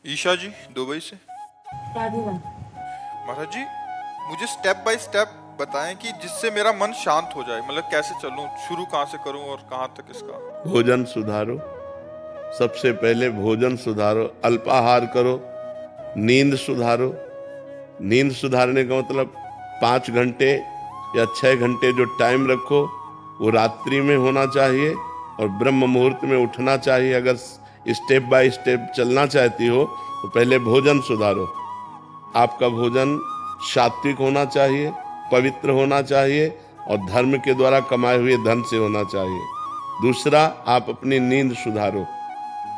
ईशा जी, Dubai से। राधिका। महाराज जी, मुझे step by step बताएं कि जिससे मेरा मन शांत हो जाए। मतलब कैसे चलूं, शुरू कहाँ से करूं और कहाँ तक इसका। भोजन सुधारो। सबसे पहले भोजन सुधारो, अल्पाहार करो, नींद सुधारो। नींद सुधारने का मतलब 5 घंटे या 6 घंटे जो टाइम रखो वो रात्रि में होना चाहिए और ब्रह्म मुहूर्त में उठना चाहिए। अगर स्टेप बाय स्टेप चलना चाहती हो तो पहले भोजन सुधारो। आपका भोजन सात्विक होना चाहिए, पवित्र होना चाहिए और धर्म के द्वारा कमाए हुए धन से होना चाहिए। दूसरा, आप अपनी नींद सुधारो।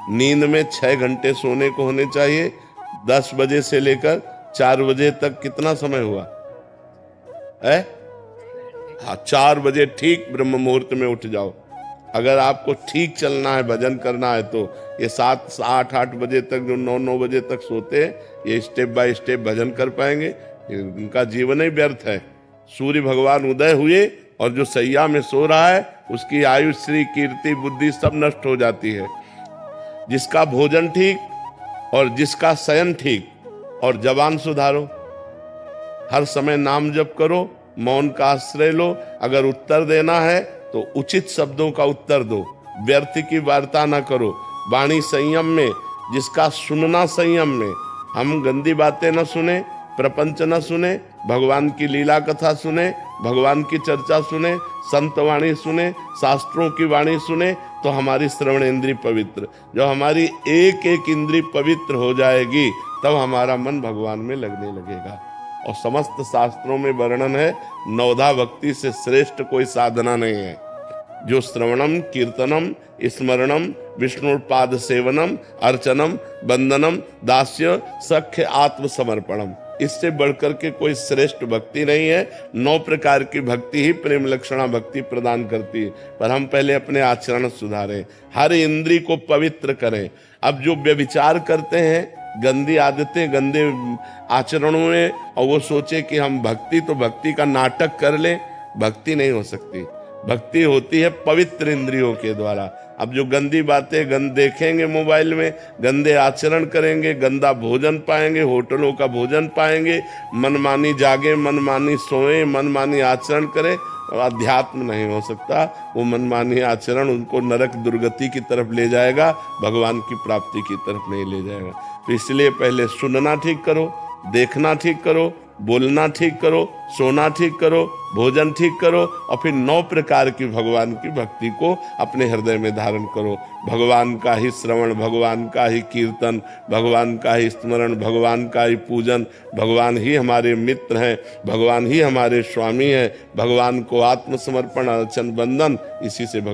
नींद में 6 घंटे सोने को होने चाहिए। 10 बजे से लेकर 4 बजे तक कितना समय हुआ है? हाँ, 4 बजे ठीक ब्रह्म मुहूर्त में उठ जाओ। अगर आपको ठीक चलना है, भजन करना है, तो ये 7, 8, 8 बजे तक जो 9, 9 बजे तक सोते हैं, ये स्टेप बाय स्टेप भजन कर पाएंगे। इनका जीवन ही व्यर्थ है। सूर्य भगवान उदय हुए और जो सैया में सो रहा है उसकी आयु, श्री, कीर्ति, बुद्धि सब नष्ट हो जाती है। जिसका भोजन ठीक और जिसका शयन ठीक, और जबान सुधारो। हर समय नाम जप करो, मौन का आश्रय लो। अगर उत्तर देना है तो उचित शब्दों का उत्तर दो, व्यर्थ की वार्ता ना करो। वाणी संयम में, जिसका सुनना संयम में। हम गंदी बातें न सुने, प्रपंच न सुने, भगवान की लीला कथा सुने, भगवान की चर्चा सुने, संत वाणी सुने, शास्त्रों की वाणी सुने, तो हमारी श्रवण इंद्री पवित्र। जब हमारी एक एक इंद्री पवित्र हो जाएगी तब हमारा मन भगवान में लगने लगेगा। और समस्त शास्त्रों में वर्णन है, नवधा भक्ति से श्रेष्ठ कोई साधना नहीं है। जो श्रवणम, कीर्तनम, स्मरणम, विष्णुपाद सेवनम, अर्चनम, वंदनम, दास्य, सख्य, आत्मसमर्पणम, इससे बढ़कर के कोई श्रेष्ठ भक्ति नहीं है। 9 प्रकार की भक्ति ही प्रेम लक्षणा भक्ति प्रदान करती है। पर हम पहले अपने आचरण सुधारें, हर इंद्री को पवित्र करें। अब जो व्यभिचार करते हैं, गंदी आदतें, गंदे आचरणों में, और वो सोचे कि हम भक्ति, तो भक्ति का नाटक कर लें, भक्ति नहीं हो सकती। भक्ति होती है पवित्र इंद्रियों के द्वारा। अब जो गंदी बातें देखेंगे मोबाइल में, गंदे आचरण करेंगे, गंदा भोजन पाएंगे, होटलों का भोजन पाएंगे, मनमानी जागे, मनमानी सोए, मनमानी आचरण करें, अध्यात्म नहीं हो सकता। वो मनमानी आचरण उनको नरक दुर्गति की तरफ ले जाएगा, भगवान की प्राप्ति की तरफ नहीं ले जाएगा। तो इसलिए पहले सुनना ठीक करो, देखना ठीक करो, बोलना ठीक करो, सोना ठीक करो, भोजन ठीक करो, और फिर 9 प्रकार की भगवान की भक्ति को अपने हृदय में धारण करो। भगवान का ही श्रवण, भगवान का ही कीर्तन, भगवान का ही स्मरण, भगवान का ही पूजन। भगवान ही हमारे मित्र हैं, भगवान ही हमारे स्वामी हैं। भगवान को आत्मसमर्पण, अर्चन, वंदन, इसी से भगवान